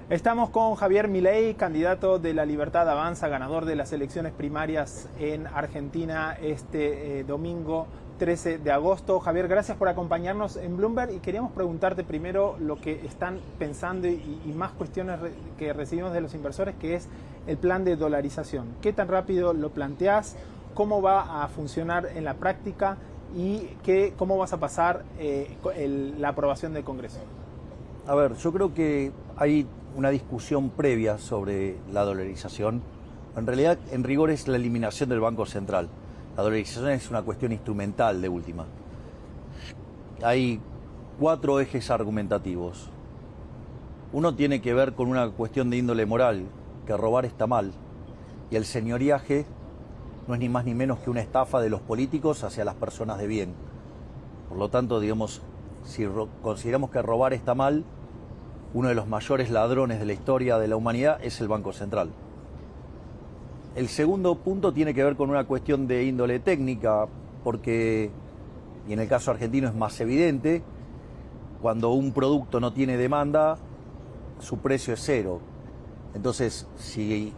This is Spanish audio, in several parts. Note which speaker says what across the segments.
Speaker 1: Estamos con Javier Milei, candidato de La Libertad Avanza, ganador de las elecciones primarias en Argentina este domingo 13 de agosto. Javier, gracias por acompañarnos en Bloomberg y queríamos preguntarte primero lo que están pensando y más cuestiones que recibimos de los inversores, que es el plan de dolarización. ¿Qué tan rápido lo planteás? ¿Cómo va a funcionar en la práctica? ¿Y cómo vas a pasar la aprobación del Congreso?
Speaker 2: A ver, yo creo que hay una discusión previa sobre la dolarización. En realidad, en rigor, es la eliminación del Banco Central. La dolarización es una cuestión instrumental de última. Hay 4 ejes argumentativos. Uno tiene que ver con una cuestión de índole moral, que robar está mal, y el señoriaje no es ni más ni menos que una estafa de los políticos hacia las personas de bien. Por lo tanto, digamos, si consideramos que robar está mal, uno de los mayores ladrones de la historia de la humanidad es el Banco Central. El segundo punto tiene que ver con una cuestión de índole técnica, porque, y en el caso argentino es más evidente, cuando un producto no tiene demanda, su precio es cero. Entonces, si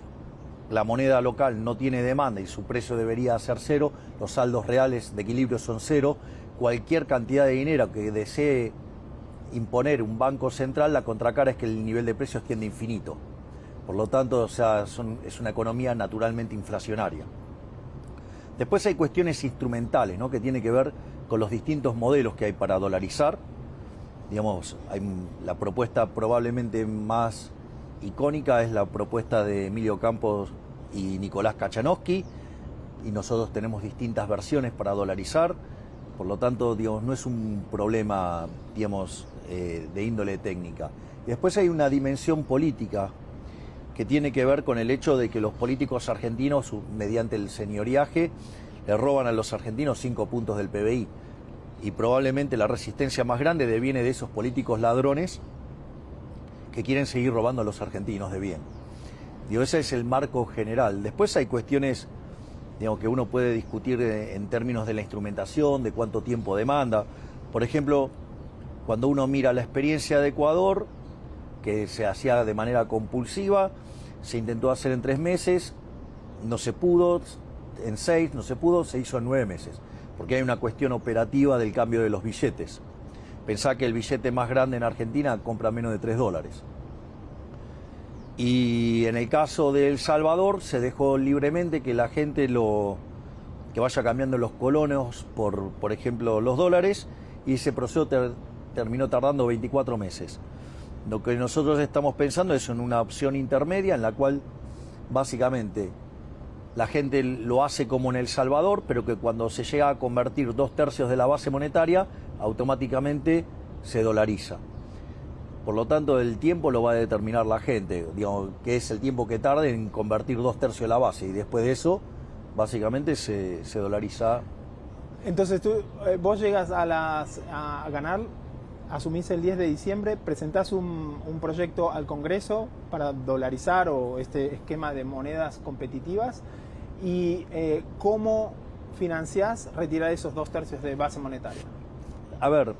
Speaker 2: la moneda local no tiene demanda y su precio debería ser cero, los saldos reales de equilibrio son cero, cualquier cantidad de dinero que desee imponer un banco central, la contracara es que el nivel de precios tiende a infinito. Por lo tanto, o sea, es una economía naturalmente inflacionaria. Después hay cuestiones instrumentales, ¿no?, que tienen que ver con los distintos modelos que hay para dolarizar. Digamos, la propuesta probablemente más icónica es la propuesta de Emilio Campos y Nicolás Kachanowski, y nosotros tenemos distintas versiones para dolarizar. Por lo tanto, digamos, no es un problema, digamos, de índole técnica. Y después hay una dimensión política que tiene que ver con el hecho de que los políticos argentinos, mediante el señoriaje, le roban a los argentinos 5 puntos del PBI. Y probablemente la resistencia más grande deviene de esos políticos ladrones que quieren seguir robando a los argentinos de bien. Digo, ese es el marco general. Después hay cuestiones, digamos, que uno puede discutir en términos de la instrumentación, de cuánto tiempo demanda. Por ejemplo, cuando uno mira la experiencia de Ecuador, que se hacía de manera compulsiva, se intentó hacer en 3 meses, no se pudo, en 6 no se pudo, se hizo en 9 meses, porque hay una cuestión operativa del cambio de los billetes. Pensá que el billete más grande en Argentina compra menos de $3. Y en el caso de El Salvador se dejó libremente que la gente que vaya cambiando los colonos por ejemplo, los dólares, y ese proceso terminó tardando 24 meses. Lo que nosotros estamos pensando es en una opción intermedia en la cual básicamente la gente lo hace como en El Salvador, pero que cuando se llega a convertir 2/3 de la base monetaria, automáticamente se dolariza. Por lo tanto, el tiempo lo va a determinar la gente, digamos, que es el tiempo que tarde en convertir 2/3 de la base, y después de eso, básicamente se dolariza.
Speaker 1: Entonces vos llegas a ganar, asumís el 10 de diciembre, presentás un proyecto al Congreso para dolarizar o este esquema de monedas competitivas, y ¿cómo financiás retirar esos 2/3 de base monetaria?
Speaker 2: A ver,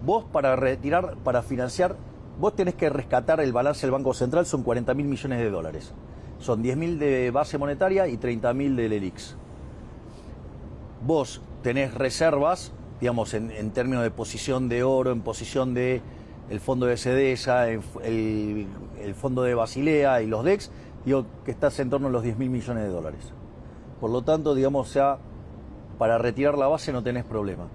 Speaker 2: vos para financiar, vos tenés que rescatar el balance del Banco Central, son 40.000 millones de dólares. Son 10.000 de base monetaria y 30.000 del ELIX. Vos tenés reservas, digamos, en términos de posición de oro, en posición de el fondo de Cedesa, el fondo de Basilea y los DEX, digo que estás en torno a los 10.000 millones de dólares. Por lo tanto, digamos, ya para retirar la base no tenés problema.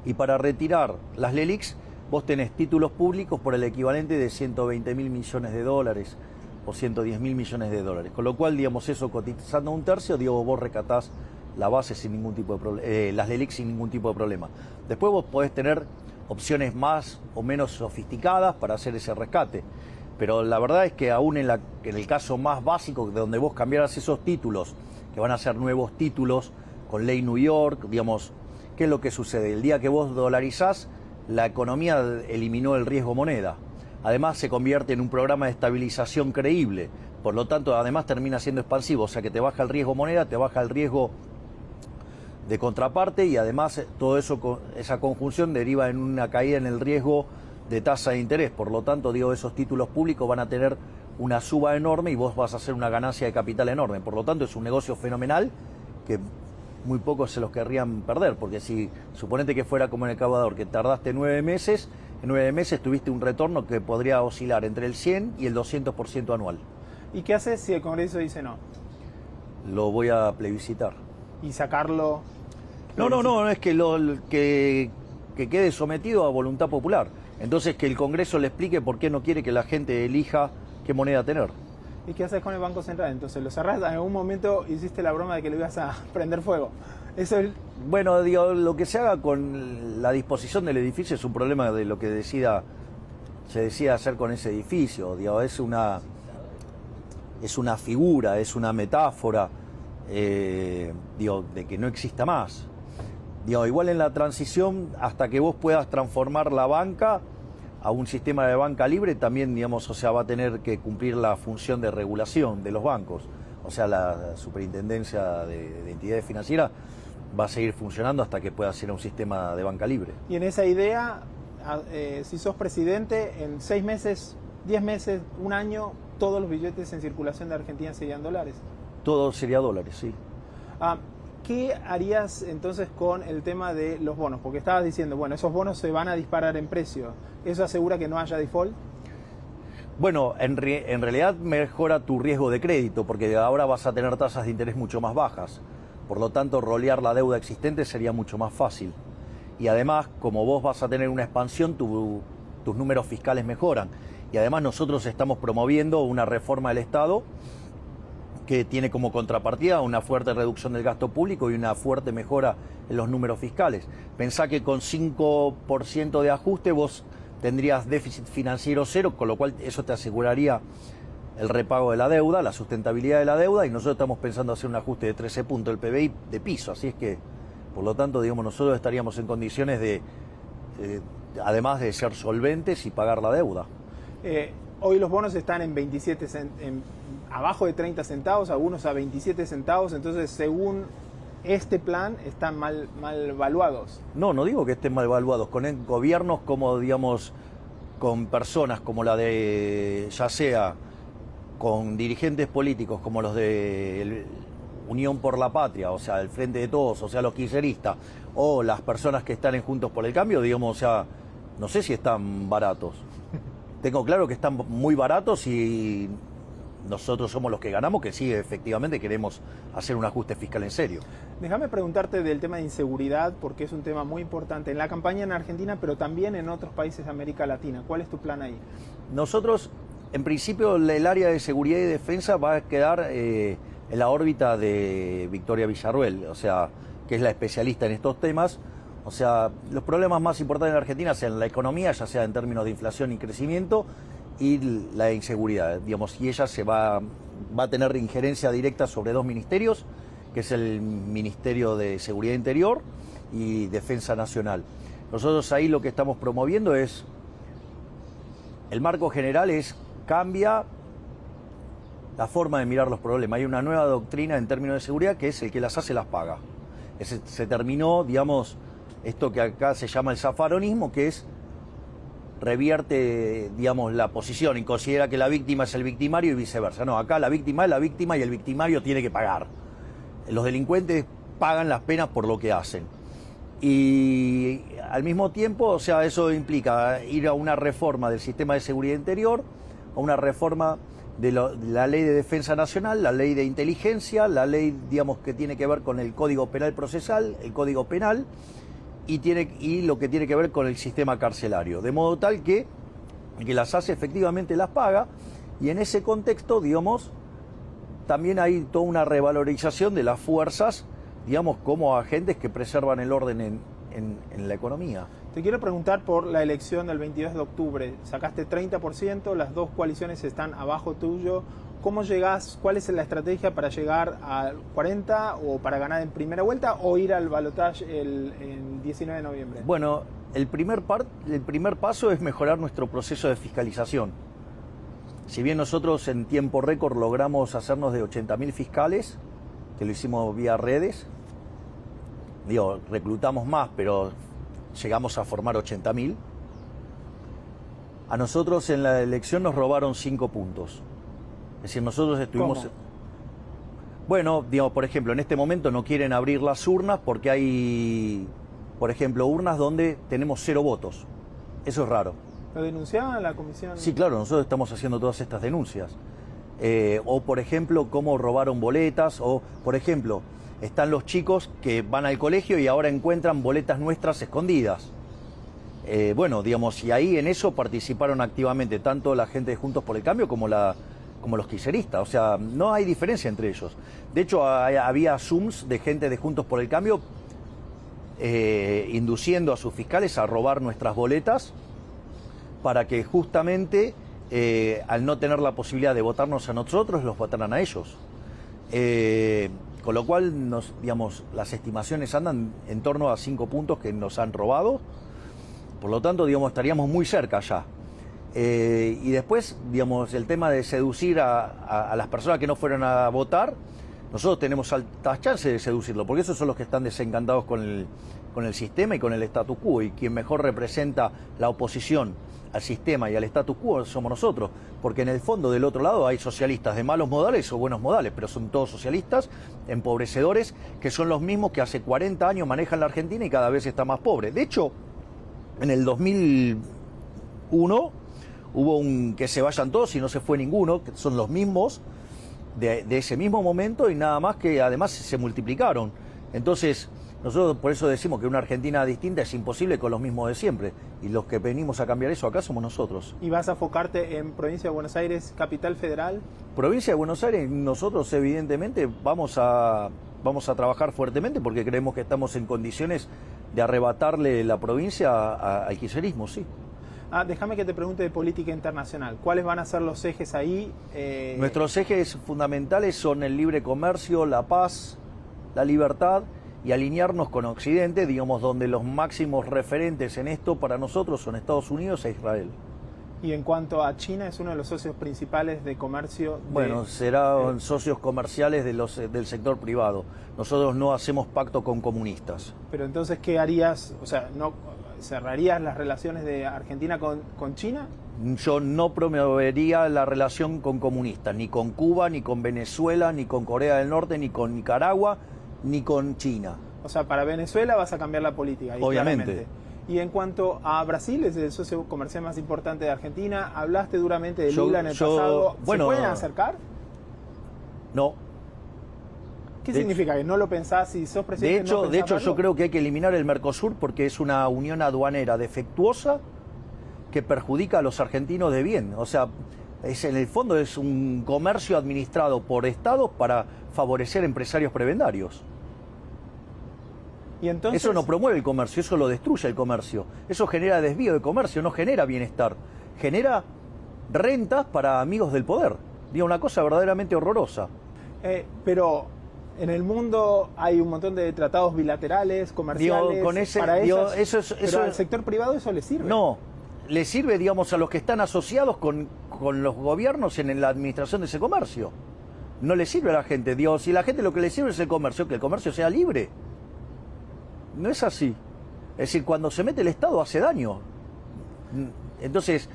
Speaker 2: Y para retirar las LELIX, vos tenés títulos públicos por el equivalente de 120.000 millones de dólares o 110.000 millones de dólares. Con lo cual, digamos, eso cotizando 1/3, digo, vos recatás la base sin ningún tipo de problema, las LELIX sin ningún tipo de problema. Después vos podés tener opciones más o menos sofisticadas para hacer ese rescate. Pero la verdad es que aún en el caso más básico, de donde vos cambiaras esos títulos, que van a ser nuevos títulos con ley New York, digamos, ¿qué es lo que sucede? El día que vos dolarizás, la economía eliminó el riesgo moneda. Además, se convierte en un programa de estabilización creíble. Por lo tanto, además termina siendo expansivo. O sea, que te baja el riesgo moneda, te baja el riesgo de contraparte, y además todo eso, esa conjunción deriva en una caída en el riesgo de tasa de interés. Por lo tanto, digo, esos títulos públicos van a tener una suba enorme y vos vas a hacer una ganancia de capital enorme. Por lo tanto, es un negocio fenomenal que muy pocos se los querrían perder, porque si suponete que fuera como en el Ecuador, que tardaste 9 meses, en 9 meses tuviste un retorno que podría oscilar entre el 100 y el 200% anual.
Speaker 1: ¿Y qué haces si el Congreso dice no?
Speaker 2: Lo voy a plebiscitar.
Speaker 1: ¿Y sacarlo?
Speaker 2: No, es que quede sometido a voluntad popular. Entonces que el Congreso le explique por qué no quiere que la gente elija qué moneda tener.
Speaker 1: ¿Y qué haces con el Banco Central? Entonces, ¿lo cerrás? En algún momento hiciste la broma de que lo ibas a prender fuego. Eso es...
Speaker 2: Bueno, digo, lo que se haga con la disposición del edificio es un problema de lo que se decida hacer con ese edificio. Digo, es una figura, es una metáfora, digo, de que no exista más. Digo, igual en la transición, hasta que vos puedas transformar la banca a un sistema de banca libre, también, digamos, o sea, va a tener que cumplir la función de regulación de los bancos. O sea, la superintendencia de entidades financieras va a seguir funcionando hasta que pueda ser un sistema de banca libre.
Speaker 1: Y en esa idea, si sos presidente, en 6 meses, 10 meses, un año, todos los billetes en circulación de Argentina serían dólares.
Speaker 2: Todo sería dólares, sí.
Speaker 1: ¿Qué harías entonces con el tema de los bonos? Porque estabas diciendo, bueno, esos bonos se van a disparar en precio. ¿Eso asegura que no haya default?
Speaker 2: Bueno, en realidad mejora tu riesgo de crédito, porque ahora vas a tener tasas de interés mucho más bajas. Por lo tanto, rolear la deuda existente sería mucho más fácil. Y además, como vos vas a tener una expansión, tus números fiscales mejoran. Y además nosotros estamos promoviendo una reforma del Estado que tiene como contrapartida una fuerte reducción del gasto público y una fuerte mejora en los números fiscales. Pensá que con 5% de ajuste vos tendrías déficit financiero cero, con lo cual eso te aseguraría el repago de la deuda, la sustentabilidad de la deuda, y nosotros estamos pensando hacer un ajuste de 13 puntos del PBI de piso. Así es que, por lo tanto, digamos, nosotros estaríamos en condiciones de, además de ser solventes y pagar la deuda.
Speaker 1: Hoy los bonos están en 27 abajo de 30 centavos, algunos a 27 centavos, entonces según este plan están mal valuados.
Speaker 2: No digo que estén mal valuados, con gobiernos como, digamos, con personas como la de, ya sea con dirigentes políticos como los de Unión por la Patria, o sea, el Frente de Todos, o sea, los kirchneristas, o las personas que están en Juntos por el Cambio, digamos, o sea, no sé si están baratos. Tengo claro que están muy baratos y nosotros somos los que ganamos, que sí, efectivamente queremos hacer un ajuste fiscal en serio.
Speaker 1: Déjame preguntarte del tema de inseguridad, porque es un tema muy importante en la campaña en Argentina, pero también en otros países de América Latina. ¿Cuál es tu plan ahí?
Speaker 2: Nosotros, en principio, el área de seguridad y defensa va a quedar en la órbita de Victoria Villarruel, o sea, que es la especialista en estos temas. O sea, los problemas más importantes en Argentina sean la economía, ya sea en términos de inflación y crecimiento, y la inseguridad, digamos, y ella va a tener injerencia directa sobre 2 ministerios, que es el Ministerio de Seguridad Interior y Defensa Nacional. Nosotros ahí lo que estamos promoviendo es, el marco general cambia la forma de mirar los problemas. Hay una nueva doctrina en términos de seguridad que es el que las hace las paga. Se terminó, digamos, esto que acá se llama el zafaronismo, que es revierte, digamos, la posición y considera que la víctima es el victimario y viceversa. No, acá la víctima es la víctima y el victimario tiene que pagar. Los delincuentes pagan las penas por lo que hacen. Y al mismo tiempo, o sea, eso implica ir a una reforma del sistema de seguridad interior, a una reforma de la ley de defensa nacional, la ley de inteligencia, la ley, digamos, que tiene que ver con el Código Penal Procesal, el Código Penal, y lo que tiene que ver con el sistema carcelario, de modo tal que el que las hace efectivamente las paga, y en ese contexto, digamos, también hay toda una revalorización de las fuerzas, digamos, como agentes que preservan el orden en la economía.
Speaker 1: Te quiero preguntar por la elección del 22 de octubre. Sacaste 30%, las dos coaliciones están abajo tuyo. ¿Cómo llegás? ¿Cuál es la estrategia para llegar al 40 o para ganar en primera vuelta o ir al balotaje el 19 de noviembre?
Speaker 2: Bueno, el primer paso es mejorar nuestro proceso de fiscalización. Si bien nosotros en tiempo récord logramos hacernos de 80.000 fiscales, que lo hicimos vía redes, reclutamos más, pero llegamos a formar 80.000. A nosotros en la elección nos robaron 5 puntos. Es decir, nosotros estuvimos...
Speaker 1: ¿Cómo?
Speaker 2: Bueno, digamos, por ejemplo, en este momento no quieren abrir las urnas porque hay, por ejemplo, urnas donde tenemos 0 votos. Eso es raro.
Speaker 1: ¿Lo denunciaban la comisión?
Speaker 2: Sí, claro, nosotros estamos haciendo todas estas denuncias. O, por ejemplo, cómo robaron boletas. O, por ejemplo, están los chicos que van al colegio y ahora encuentran boletas nuestras escondidas. Bueno, digamos, y ahí en eso participaron activamente tanto la gente de Juntos por el Cambio como los kirchneristas. O sea, no hay diferencia entre ellos. De hecho, había Zooms de gente de Juntos por el Cambio induciendo a sus fiscales a robar nuestras boletas para que justamente, al no tener la posibilidad de votarnos a nosotros, los votaran a ellos. Con lo cual, digamos, las estimaciones andan en torno a 5 puntos que nos han robado. Por lo tanto, digamos, estaríamos muy cerca ya. Y después, digamos, el tema de seducir a las personas que no fueron a votar, nosotros tenemos altas chances de seducirlo, porque esos son los que están desencantados con el sistema y con el status quo, y quien mejor representa la oposición al sistema y al status quo somos nosotros, porque en el fondo del otro lado hay socialistas de malos modales o buenos modales, pero son todos socialistas, empobrecedores, que son los mismos que hace 40 años manejan la Argentina y cada vez está más pobre. De hecho, en el 2001 hubo un que se vayan todos y no se fue ninguno, que son los mismos de ese mismo momento y nada más, que además se multiplicaron. Entonces, nosotros por eso decimos que una Argentina distinta es imposible con los mismos de siempre, y los que venimos a cambiar eso acá somos nosotros.
Speaker 1: ¿Y vas a enfocarte en Provincia de Buenos Aires, Capital Federal?
Speaker 2: Provincia de Buenos Aires, nosotros evidentemente vamos a trabajar fuertemente porque creemos que estamos en condiciones de arrebatarle la provincia al kirchnerismo, sí.
Speaker 1: Déjame que te pregunte de política internacional. ¿Cuáles van a ser los ejes ahí?
Speaker 2: Nuestros ejes fundamentales son el libre comercio, la paz, la libertad y alinearnos con Occidente, digamos, donde los máximos referentes en esto para nosotros son Estados Unidos e Israel.
Speaker 1: Y en cuanto a China, es uno de los socios principales de comercio.
Speaker 2: Bueno, serán socios comerciales del sector privado. Nosotros no hacemos pacto con comunistas.
Speaker 1: Pero entonces, ¿qué harías? O sea, ¿no cerrarías las relaciones de Argentina con China?
Speaker 2: Yo no promovería la relación con comunistas, ni con Cuba, ni con Venezuela, ni con Corea del Norte, ni con Nicaragua, ni con China.
Speaker 1: O sea, para Venezuela vas a cambiar la política.
Speaker 2: Obviamente.
Speaker 1: Claramente. Y en cuanto a Brasil, es el socio comercial más importante de Argentina. Hablaste duramente de Lula en el pasado.
Speaker 2: Bueno,
Speaker 1: ¿se pueden acercar?
Speaker 2: No.
Speaker 1: ¿Qué significa? ¿Que no lo pensás y sos presidente?
Speaker 2: De hecho, yo creo que hay que eliminar el Mercosur porque es una unión aduanera defectuosa que perjudica a los argentinos de bien. O sea, en el fondo es un comercio administrado por estados para favorecer empresarios prebendarios.
Speaker 1: ¿Y entonces?
Speaker 2: Eso no promueve el comercio, eso lo destruye el comercio. Eso genera desvío de comercio, no genera bienestar. Genera rentas para amigos del poder. Digo, una cosa verdaderamente horrorosa.
Speaker 1: Pero en el mundo hay un montón de tratados bilaterales, comerciales.
Speaker 2: Digo, con ese,
Speaker 1: para
Speaker 2: digo,
Speaker 1: pero al sector privado eso le sirve.
Speaker 2: No, le sirve, digamos, a los que están asociados con los gobiernos en la administración de ese comercio. No le sirve a la gente. Digo, si la gente lo que le sirve es el comercio, que el comercio sea libre. No es así. Es decir, cuando se mete el Estado hace daño. Entonces,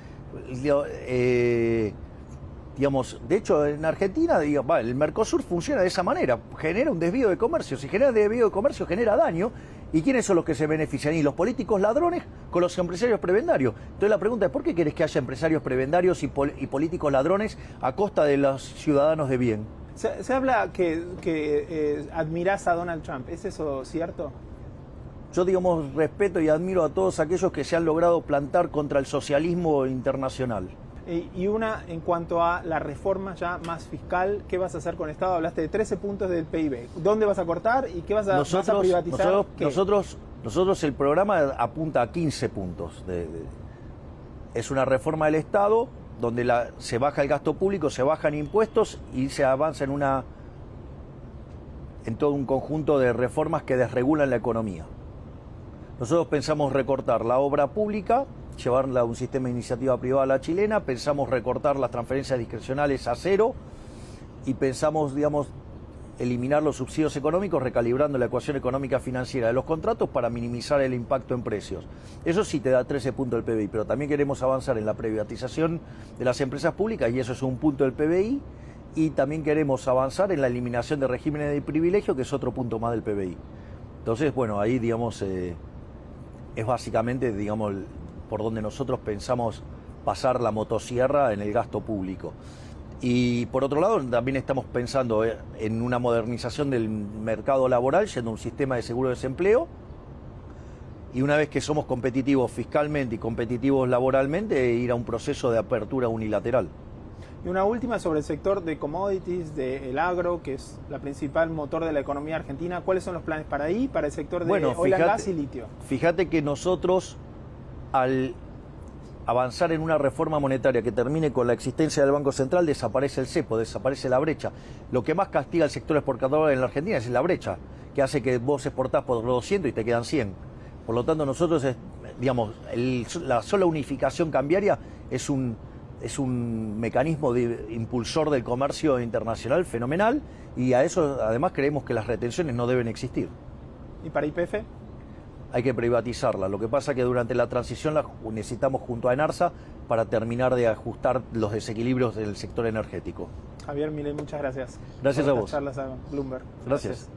Speaker 2: digamos, de hecho en Argentina, el Mercosur funciona de esa manera, genera un desvío de comercio. Si genera desvío de comercio, genera daño. ¿Y quiénes son los que se benefician? Y los políticos ladrones con los empresarios prebendarios. Entonces la pregunta es, ¿por qué querés que haya empresarios prebendarios y políticos ladrones a costa de los ciudadanos de bien?
Speaker 1: Se habla que admirás a Donald Trump. ¿Es eso cierto?
Speaker 2: Yo, digamos, respeto y admiro a todos aquellos que se han logrado plantar contra el socialismo internacional.
Speaker 1: Y una, en cuanto a la reforma ya más fiscal, ¿qué vas a hacer con el Estado? Hablaste de 13 puntos del PIB. ¿Dónde vas a cortar y qué vas a privatizar?
Speaker 2: Nosotros el programa apunta a 15 puntos. Es una reforma del Estado donde se baja el gasto público, se bajan impuestos y se avanza en todo un conjunto de reformas que desregulan la economía. Nosotros pensamos recortar la obra pública, llevarla a un sistema de iniciativa privada a la chilena, pensamos recortar las transferencias discrecionales a cero y pensamos, digamos, eliminar los subsidios económicos, recalibrando la ecuación económica financiera de los contratos para minimizar el impacto en precios. Eso sí te da 13 puntos del PBI, pero también queremos avanzar en la privatización de las empresas públicas y eso es un punto del PBI, y también queremos avanzar en la eliminación de regímenes de privilegio, que es otro punto más del PBI. Entonces, bueno, ahí, digamos, es básicamente, digamos, por donde nosotros pensamos pasar la motosierra en el gasto público. Y por otro lado, también estamos pensando en una modernización del mercado laboral, yendo a un sistema de seguro de desempleo. Y una vez que somos competitivos fiscalmente y competitivos laboralmente, ir a un proceso de apertura unilateral.
Speaker 1: Y una última sobre el sector de commodities, del agro, que es la principal motor de la economía argentina. ¿Cuáles son los planes para ahí, para el sector de oil and gas y litio?
Speaker 2: Fíjate que nosotros, al avanzar en una reforma monetaria que termine con la existencia del Banco Central, desaparece el cepo, desaparece la brecha. Lo que más castiga al sector exportador en la Argentina es la brecha, que hace que vos exportás por 200 y te quedan 100. Por lo tanto, nosotros, digamos, la sola unificación cambiaria es un mecanismo de impulsor del comercio internacional fenomenal, y a eso además creemos que las retenciones no deben existir.
Speaker 1: ¿Y para YPF?
Speaker 2: Hay que privatizarla. Lo que pasa es que durante la transición la necesitamos junto a ENARSA para terminar de ajustar los desequilibrios del sector energético.
Speaker 1: Javier Milei, muchas gracias.
Speaker 2: Gracias a vos.
Speaker 1: Charlas a Bloomberg.
Speaker 2: Gracias.